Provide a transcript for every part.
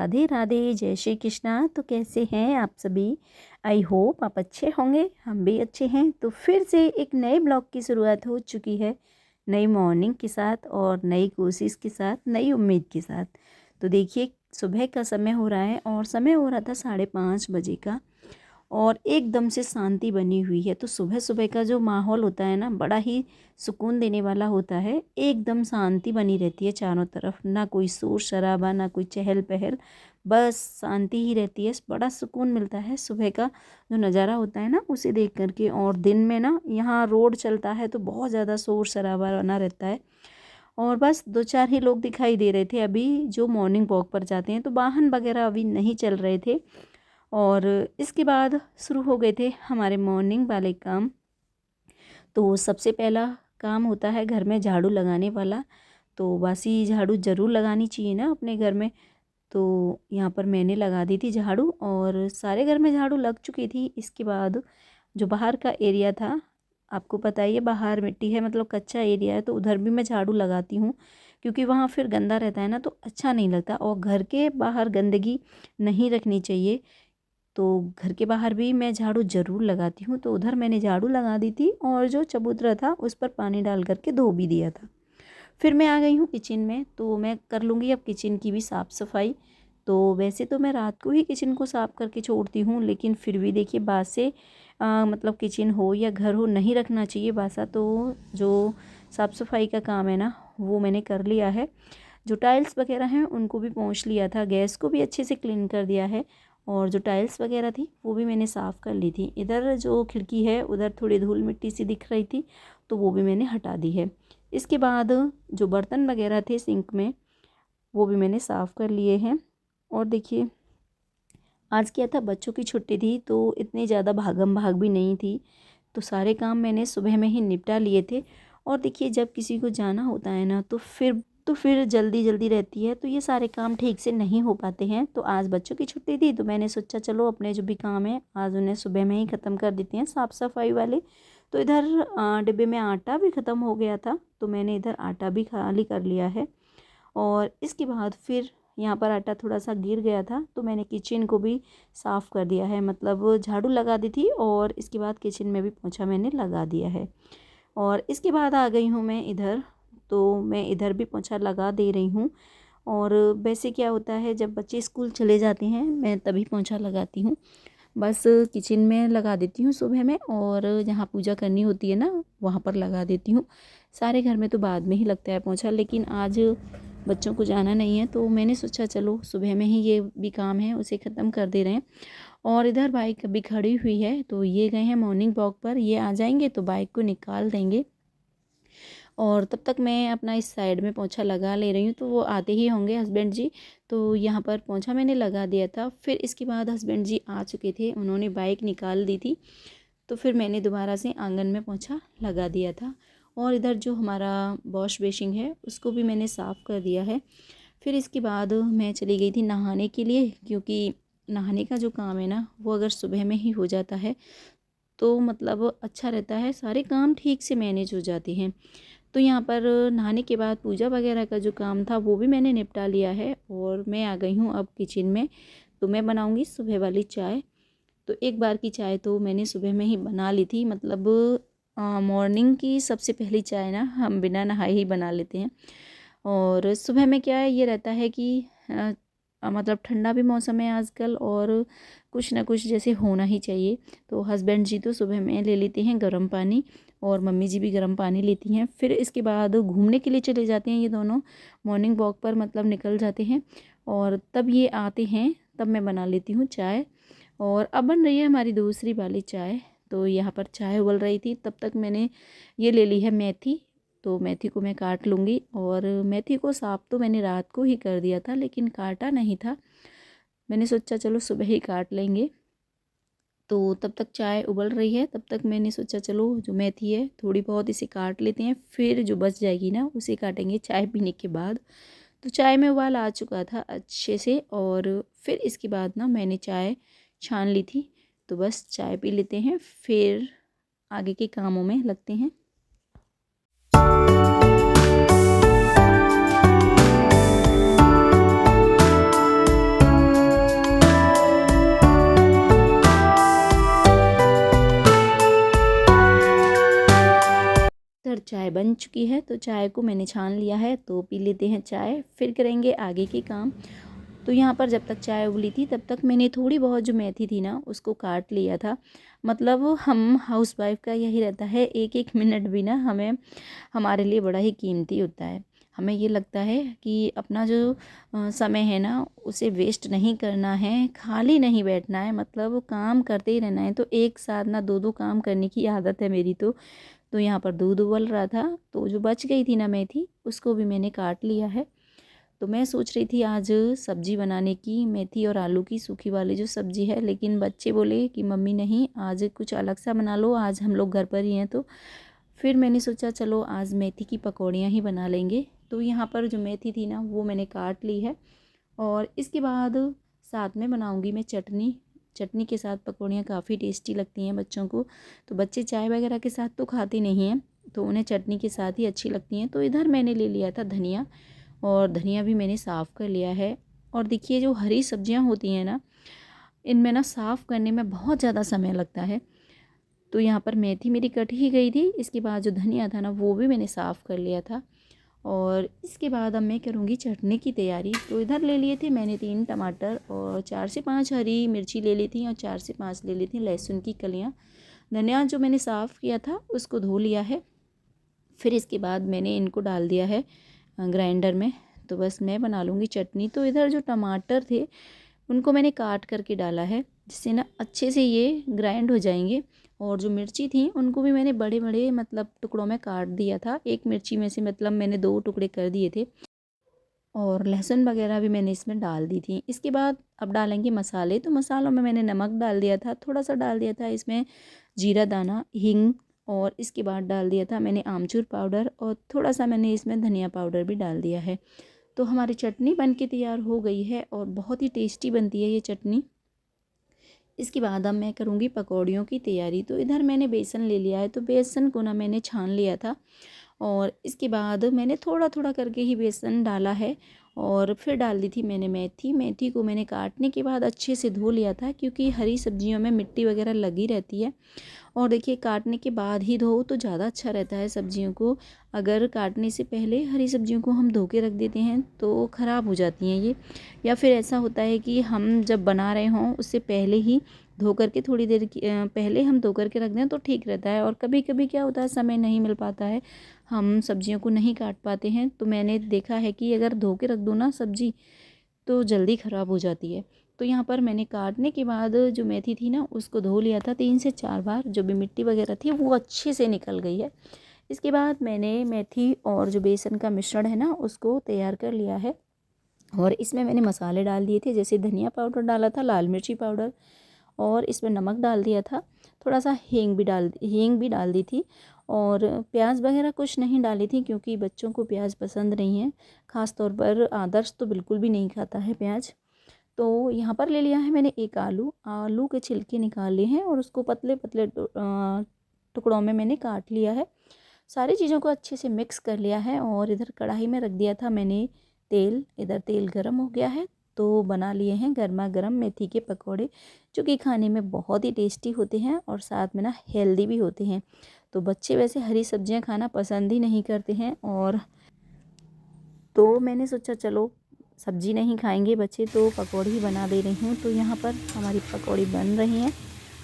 राधे राधे, जय श्री कृष्णा। तो कैसे हैं आप सभी? आई होप आप अच्छे होंगे, हम भी अच्छे हैं। तो फिर से एक नए ब्लॉग की शुरुआत हो चुकी है, नई मॉर्निंग के साथ और नई कोशिश के साथ, नई उम्मीद के साथ। तो देखिए, सुबह का समय हो रहा है और समय हो रहा था 5:30 बजे का, और एकदम से शांति बनी हुई है। तो सुबह सुबह का जो माहौल होता है ना, बड़ा ही सुकून देने वाला होता है। एकदम शांति बनी रहती है चारों तरफ, ना कोई शोर शराबा, ना कोई चहल पहल, बस शांति ही रहती है। बड़ा सुकून मिलता है सुबह का जो नज़ारा होता है ना, उसे देख करके। और दिन में ना यहाँ रोड चलता है तो बहुत ज़्यादा शोर शराबा बना रहता है, और बस 2-4 ही लोग दिखाई दे रहे थे अभी जो मॉर्निंग वॉक पर जाते हैं। तो वाहन वगैरह अभी नहीं चल रहे थे। और इसके बाद शुरू हो गए थे हमारे मॉर्निंग वाले काम। तो सबसे पहला काम होता है घर में झाड़ू लगाने वाला। तो बासी झाड़ू ज़रूर लगानी चाहिए ना अपने घर में। तो यहाँ पर मैंने लगा दी थी झाड़ू, और सारे घर में झाड़ू लग चुकी थी। इसके बाद जो बाहर का एरिया था, आपको पता ही है बाहर मिट्टी है, मतलब कच्चा एरिया है, तो उधर भी मैं झाड़ू लगाती हूँ, क्योंकि वहाँ फिर गंदा रहता है ना, तो अच्छा नहीं लगता। और घर के बाहर गंदगी नहीं रखनी चाहिए, तो घर के बाहर भी मैं झाड़ू ज़रूर लगाती हूँ। तो उधर मैंने झाड़ू लगा दी थी, और जो चबूतरा था उस पर पानी डाल करके धो भी दिया था। फिर मैं आ गई हूँ किचन में, तो मैं कर लूँगी अब किचन की भी साफ़ सफाई। तो वैसे तो मैं रात को ही किचन को साफ़ करके छोड़ती हूँ, लेकिन फिर भी देखिए, बासे मतलब किचन हो या घर हो, नहीं रखना चाहिए बासा। तो जो साफ़ सफाई का काम है ना, वो मैंने कर लिया है। जो टाइल्स वगैरह हैं उनको भी पोंछ लिया था, गैस को भी अच्छे से क्लीन कर दिया है, और जो टाइल्स वगैरह थी वो भी मैंने साफ़ कर ली थी। इधर जो खिड़की है उधर थोड़ी धूल मिट्टी सी दिख रही थी, तो वो भी मैंने हटा दी है। इसके बाद जो बर्तन वगैरह थे सिंक में, वो भी मैंने साफ़ कर लिए हैं। और देखिए, आज क्या था, बच्चों की छुट्टी थी, तो इतनी ज़्यादा भागम भाग भी नहीं थी, तो सारे काम मैंने सुबह में ही निपटा लिए थे। और देखिए, जब किसी को जाना होता है ना, तो फिर जल्दी जल्दी रहती है, तो ये सारे काम ठीक से नहीं हो पाते हैं। तो आज बच्चों की छुट्टी थी, तो मैंने सोचा चलो अपने जो भी काम है आज उन्हें सुबह में ही ख़त्म कर देते हैं, साफ़ सफाई वाले। तो इधर डिब्बे में आटा भी ख़त्म हो गया था, तो मैंने इधर आटा भी खाली कर लिया है। और इसके बाद फिर यहाँ पर आटा थोड़ा सा गिर गया था, तो मैंने किचन को भी साफ़ कर दिया है, मतलब झाड़ू लगा दी थी, और इसके बाद किचन में भी पोंछा मैंने लगा दिया है। और इसके बाद आ गई हूँ मैं इधर, तो मैं इधर भी पोंछा लगा दे रही हूँ। और वैसे क्या होता है, जब बच्चे स्कूल चले जाते हैं मैं तभी पोंछा लगाती हूँ। बस किचन में लगा देती हूँ सुबह में, और जहाँ पूजा करनी होती है ना, वहाँ पर लगा देती हूँ। सारे घर में तो बाद में ही लगता है पोंछा, लेकिन आज बच्चों को जाना नहीं है, तो मैंने सोचा चलो सुबह में ही ये भी काम है उसे ख़त्म कर दे रहे हैं। और इधर बाइक अभी खड़ी हुई है, तो ये गए हैं मॉर्निंग वॉक पर, ये आ जाएंगे तो बाइक को निकाल देंगे। और तब तक मैं अपना इस साइड में पोंछा लगा ले रही हूँ, तो वो आते ही होंगे हस्बैंड जी। तो यहाँ पर पोंछा मैंने लगा दिया था। फिर इसके बाद हस्बैंड जी आ चुके थे, उन्होंने बाइक निकाल दी थी, तो फिर मैंने दोबारा से आंगन में पोंछा लगा दिया था। और इधर जो हमारा वॉश बेसिन है उसको भी मैंने साफ़ कर दिया है। फिर इसके बाद मैं चली गई थी नहाने के लिए, क्योंकि नहाने का जो काम है ना, वो अगर सुबह में ही हो जाता है तो मतलब अच्छा रहता है, सारे काम ठीक से मैनेज हो जाते हैं। तो यहाँ पर नहाने के बाद पूजा वगैरह का जो काम था वो भी मैंने निपटा लिया है, और मैं आ गई हूँ अब किचन में। तो मैं बनाऊँगी सुबह वाली चाय। तो एक बार की चाय तो मैंने सुबह में ही बना ली थी, मतलब मॉर्निंग की सबसे पहली चाय ना हम बिना नहाए ही बना लेते हैं। और सुबह में क्या है, ये रहता है कि मतलब ठंडा भी मौसम है आजकल, और कुछ ना कुछ जैसे होना ही चाहिए। तो हस्बैंड जी तो सुबह में ले लेते हैं गर्म पानी, और मम्मी जी भी गर्म पानी लेती हैं। फिर इसके बाद घूमने के लिए चले जाते हैं ये दोनों, मॉर्निंग वॉक पर मतलब निकल जाते हैं, और तब ये आते हैं, तब मैं बना लेती हूँ चाय। और अब बन रही है हमारी दूसरी वाली चाय। तो यहाँ पर चाय उबल रही थी, तब तक मैंने ये ले ली है मेथी। तो मेथी को मैं काट लूँगी, और मेथी को साफ़ तो मैंने रात को ही कर दिया था, लेकिन काटा नहीं था, मैंने सोचा चलो सुबह ही काट लेंगे। तो तब तक चाय उबल रही है, तब तक मैंने सोचा चलो जो मेथी है थोड़ी बहुत इसे काट लेते हैं, फिर जो बच जाएगी ना उसे काटेंगे चाय पीने के बाद। तो चाय में उबाल आ चुका था अच्छे से, और फिर इसके बाद ना मैंने चाय छान ली थी। तो बस चाय पी लेते हैं, फिर आगे के कामों में लगते हैं। चाय बन चुकी है, तो चाय को मैंने छान लिया है, तो पी लेते हैं चाय, फिर करेंगे आगे के काम। तो यहाँ पर जब तक चाय उबली थी तब तक मैंने थोड़ी बहुत जो मेथी थी ना उसको काट लिया था। मतलब हम हाउसवाइफ का यही रहता है, एक एक मिनट भी ना हमें हमारे लिए बड़ा ही कीमती होता है। हमें ये लगता है कि अपना जो समय है ना उसे वेस्ट नहीं करना है, खाली नहीं बैठना है, मतलब काम करते ही रहना है। तो एक साथ ना दो दो काम करने की आदत है मेरी तो यहाँ पर दूध उबल रहा था, तो जो बच गई थी ना मेथी उसको भी मैंने काट लिया है। तो मैं सोच रही थी आज सब्ज़ी बनाने की, मेथी और आलू की सूखी वाली जो सब्ज़ी है, लेकिन बच्चे बोले कि मम्मी नहीं, आज कुछ अलग सा बना लो, आज हम लोग घर पर ही हैं। तो फिर मैंने सोचा चलो आज मेथी की पकौड़ियाँ ही बना लेंगे। तो यहाँ पर जो मेथी थी ना वो मैंने काट ली है, और इसके बाद साथ में बनाऊँगी मैं चटनी। चटनी के साथ पकौड़ियाँ काफ़ी टेस्टी लगती हैं बच्चों को। तो बच्चे चाय वगैरह के साथ तो खाते नहीं हैं, तो उन्हें चटनी के साथ ही अच्छी लगती हैं। तो इधर मैंने ले लिया था धनिया, और धनिया भी मैंने साफ़ कर लिया है। और देखिए जो हरी सब्जियां होती हैं ना, इनमें ना साफ़ करने में बहुत ज़्यादा समय लगता है। तो यहाँ पर मेथी मेरी कट ही गई थी, इसके बाद जो धनिया था ना वो भी मैंने साफ़ कर लिया था। और इसके बाद अब मैं करूँगी चटनी की तैयारी। तो इधर ले लिए थे मैंने 3 टमाटर, और 4 से 5 हरी मिर्ची ले ली थी, और 4 से 5 ले ली थी लहसुन की कलियाँ। धनिया जो मैंने साफ़ किया था उसको धो लिया है। फिर इसके बाद मैंने इनको डाल दिया है ग्राइंडर में। तो बस मैं बना लूँगी चटनी। तो इधर जो टमाटर थे उनको मैंने काट करके डाला है, जिससे ना अच्छे से ये ग्राइंड हो जाएंगे। और जो मिर्ची थी उनको भी मैंने बड़े बड़े मतलब टुकड़ों में काट दिया था। एक मिर्ची में से मतलब मैंने 2 टुकड़े कर दिए थे, और लहसुन वगैरह भी मैंने इसमें डाल दी थी। इसके बाद अब डालेंगे मसाले। तो मसालों में मैंने नमक डाल दिया था, थोड़ा सा डाल दिया था इसमें जीरा दाना, हींग, और इसके बाद डाल दिया था मैंने आमचूर पाउडर, और थोड़ा सा मैंने इसमें धनिया पाउडर भी डाल दिया है। तो हमारी चटनी बन के तैयार हो गई है, और बहुत ही टेस्टी बनती है ये चटनी। इसके बाद अब मैं करूँगी पकौड़ियों की तैयारी। तो इधर मैंने बेसन ले लिया है, तो बेसन को ना मैंने छान लिया था, और इसके बाद मैंने थोड़ा थोड़ा करके ही बेसन डाला है। और फिर डाल दी थी मैंने मेथी। मेथी को मैंने काटने के बाद अच्छे से धो लिया था, क्योंकि हरी सब्जियों में मिट्टी वगैरह लगी रहती है। और देखिए काटने के बाद ही धो तो ज़्यादा अच्छा रहता है सब्जियों को। अगर काटने से पहले हरी सब्जियों को हम धो के रख देते हैं तो ख़राब हो जाती हैं ये। या फिर ऐसा होता है कि हम जब बना रहे हों उससे पहले ही धो करके थोड़ी देर पहले हम धो करके रख दें तो ठीक रहता है। और कभी कभी क्या होता है, समय नहीं मिल पाता है, हम सब्जियों को नहीं काट पाते हैं, तो मैंने देखा है कि अगर धो के रख दो ना सब्ज़ी तो जल्दी ख़राब हो जाती है। तो यहाँ पर मैंने काटने के बाद जो मेथी थी ना उसको धो लिया था 3 से 4 बार, जो भी मिट्टी वगैरह थी वो अच्छे से निकल गई है। इसके बाद मैंने मेथी और जो बेसन का मिश्रण है ना उसको तैयार कर लिया है, और इसमें मैंने मसाले डाल दिए थे, जैसे धनिया पाउडर डाला था, लाल मिर्ची पाउडर, और इसमें नमक डाल दिया था, थोड़ा सा हींग भी डाल दी थी। और प्याज वगैरह कुछ नहीं डाली थी, क्योंकि बच्चों को प्याज पसंद नहीं है, ख़ास तौर पर आदर्श तो बिल्कुल भी नहीं खाता है प्याज। तो यहाँ पर ले लिया है मैंने एक आलू। आलू के छिलके निकाल लिए हैं, और उसको पतले पतले टुकड़ों में मैंने काट लिया है। सारी चीज़ों को अच्छे से मिक्स कर लिया है, और इधर कढ़ाई में रख दिया था मैंने तेल। इधर तेल गरम हो गया है, तो बना लिए हैं गर्मा गर्म मेथी के पकौड़े, जो कि खाने में बहुत ही टेस्टी होते हैं और साथ में ना हेल्दी भी होते हैं। तो बच्चे वैसे हरी सब्जियां खाना पसंद ही नहीं करते हैं, और तो मैंने सोचा चलो सब्जी नहीं खाएंगे बच्चे तो पकौड़ी ही बना दे रही हूँ। तो यहाँ पर हमारी पकौड़ी बन रही हैं,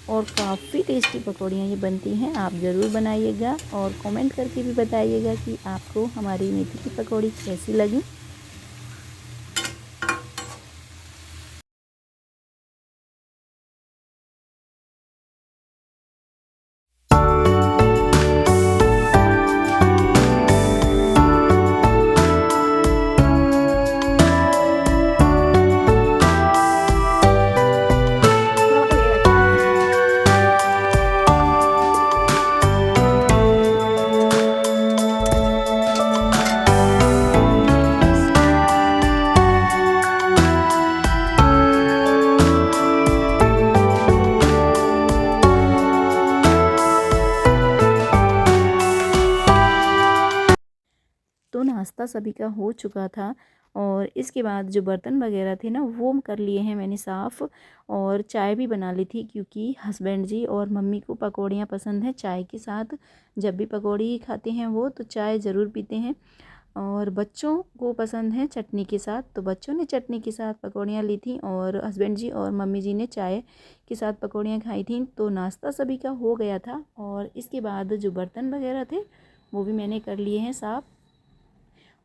और काफ़ी टेस्टी पकौड़ियाँ ये बनती हैं। आप ज़रूर बनाइएगा, और कमेंट करके भी बताइएगा कि आपको हमारी मेथी की पकौड़ी कैसी लगी। तो नाश्ता सभी का हो चुका था, और इसके बाद जो बर्तन वगैरह थे ना वो कर लिए हैं मैंने साफ़। और चाय भी बना ली थी क्योंकि हस्बैंड जी और मम्मी को पकौड़ियाँ पसंद हैं चाय के साथ। जब भी पकौड़ी खाते हैं वो तो चाय ज़रूर पीते हैं। और बच्चों को पसंद है चटनी के साथ, तो बच्चों ने चटनी के साथ पकौड़ियाँ ली थी और हस्बैंड जी और मम्मी जी ने चाय के साथ पकौड़ियाँ खाई थी। तो नाश्ता सभी का हो गया था और इसके बाद जो बर्तन वगैरह थे वो भी मैंने कर लिए हैं साफ़।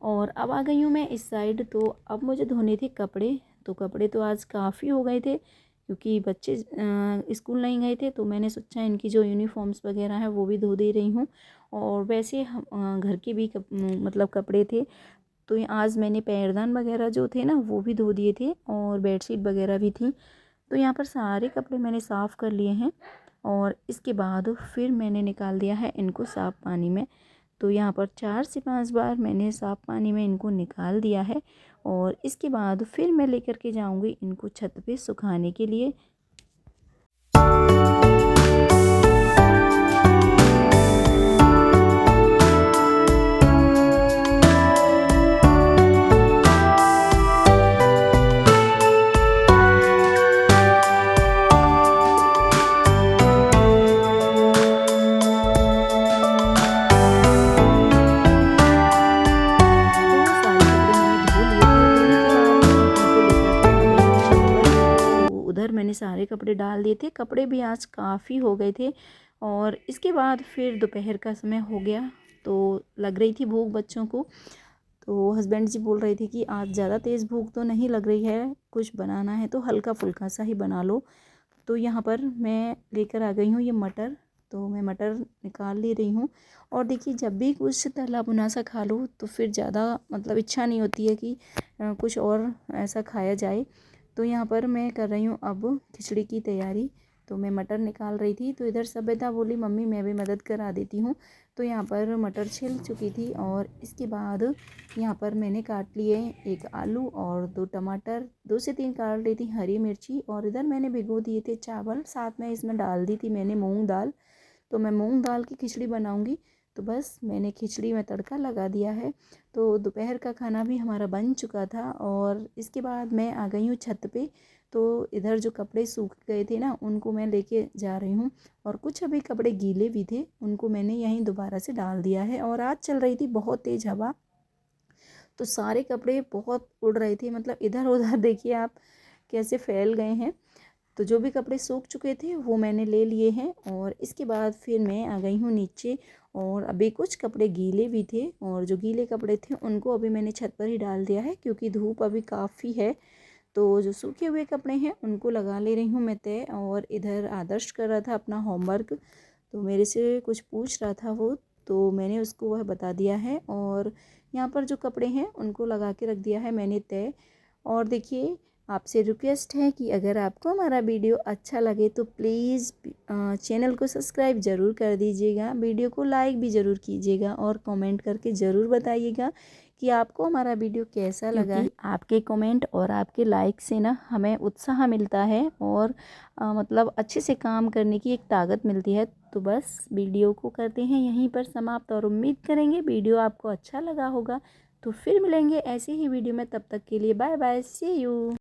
और अब आ गई हूँ मैं इस साइड। तो अब मुझे धोने थे कपड़े। तो कपड़े तो आज काफ़ी हो गए थे क्योंकि बच्चे स्कूल नहीं गए थे, तो मैंने सोचा इनकी जो यूनिफॉर्म्स वगैरह है वो भी धो दे रही हूँ। और वैसे घर के भी मतलब कपड़े थे। तो आज मैंने पैरदान वगैरह जो थे ना वो भी धो दिए थे और बेडशीट वगैरह भी थी। तो यहाँ पर सारे कपड़े मैंने साफ़ कर लिए हैं और इसके बाद फिर मैंने निकाल दिया है इनको साफ़ पानी में। तो यहाँ पर 4 से 5 बार मैंने साफ़ पानी में इनको निकाल दिया है और इसके बाद फिर मैं लेकर के जाऊँगी इनको छत पे सुखाने के लिए। तो सारे कपड़े मैंने धो लिए थे, तो उसके बाद मैं इनको लेकर के आ गई हूँ छत पर। तो उधर मैंने सारे कपड़े डाल दिए थे, कपड़े भी आज काफ़ी हो गए थे। और इसके बाद फिर दोपहर का समय हो गया, तो लग रही थी भूख बच्चों को। तो हस्बैंड जी बोल रहे थे कि आज ज़्यादा तेज़ भूख तो नहीं लग रही है, कुछ बनाना है तो हल्का फुल्का सा ही बना लो। तो यहाँ पर मैं लेकर आ गई हूँ ये मटर। तो मैं मटर निकाल ले रही हूँ। और देखिए जब भी कुछ तला भुना सा खा लो तो फिर ज़्यादा मतलब इच्छा नहीं होती है कि कुछ और ऐसा खाया जाए। तो यहाँ पर मैं कर रही हूँ अब खिचड़ी की तैयारी। तो मैं मटर निकाल रही थी तो इधर सभ्यता बोली मम्मी मैं भी मदद करा देती हूँ। तो यहाँ पर मटर छिल चुकी थी और इसके बाद यहाँ पर मैंने काट लिए एक आलू और 2 टमाटर, 2 से 3 काट ली थी हरी मिर्ची। और इधर मैंने भिगो दिए थे चावल, साथ में इसमें डाल दी थी मैंने मूंग दाल। तो मैं मूंग दाल की खिचड़ी बनाऊंगी। तो बस मैंने खिचड़ी में तड़का लगा दिया है। तो दोपहर का खाना भी हमारा बन चुका था और इसके बाद मैं आ गई हूँ छत पे। तो इधर जो कपड़े सूख गए थे ना उनको मैं लेके जा रही हूँ। और कुछ अभी कपड़े गीले भी थे, उनको मैंने यहीं दोबारा से डाल दिया है। और आज चल रही थी बहुत तेज़ हवा, तो सारे कपड़े बहुत उड़ रहे थे, मतलब इधर उधर देखिए आप कैसे फैल गए हैं। तो जो भी कपड़े सूख चुके थे वो मैंने ले लिए हैं। और इसके बाद फिर मैं आ गई हूँ नीचे। और अभी कुछ कपड़े गीले भी थे और जो गीले कपड़े थे उनको अभी मैंने छत पर ही डाल दिया है क्योंकि धूप अभी काफ़ी है। तो जो सूखे हुए कपड़े हैं उनको लगा ले रही हूँ मैं तय। और इधर आदर्श कर रहा था अपना होमवर्क, तो मेरे से कुछ पूछ रहा था वो, तो मैंने उसको वह बता दिया है। और यहाँ पर जो कपड़े हैं उनको लगा के रख दिया है मैंने तय। और देखिए आपसे रिक्वेस्ट है कि अगर आपको हमारा वीडियो अच्छा लगे तो प्लीज़ चैनल को सब्सक्राइब ज़रूर कर दीजिएगा, वीडियो को लाइक भी ज़रूर कीजिएगा और कमेंट करके ज़रूर बताइएगा कि आपको हमारा वीडियो कैसा लगा है। आपके कमेंट और आपके लाइक से ना हमें उत्साह मिलता है और मतलब अच्छे से काम करने की एक ताकत मिलती है। तो बस वीडियो को करते हैं यहीं पर समाप्त और उम्मीद करेंगे वीडियो आपको अच्छा लगा होगा। तो फिर मिलेंगे ऐसे ही वीडियो में, तब तक के लिए बाय बाय, सी यू।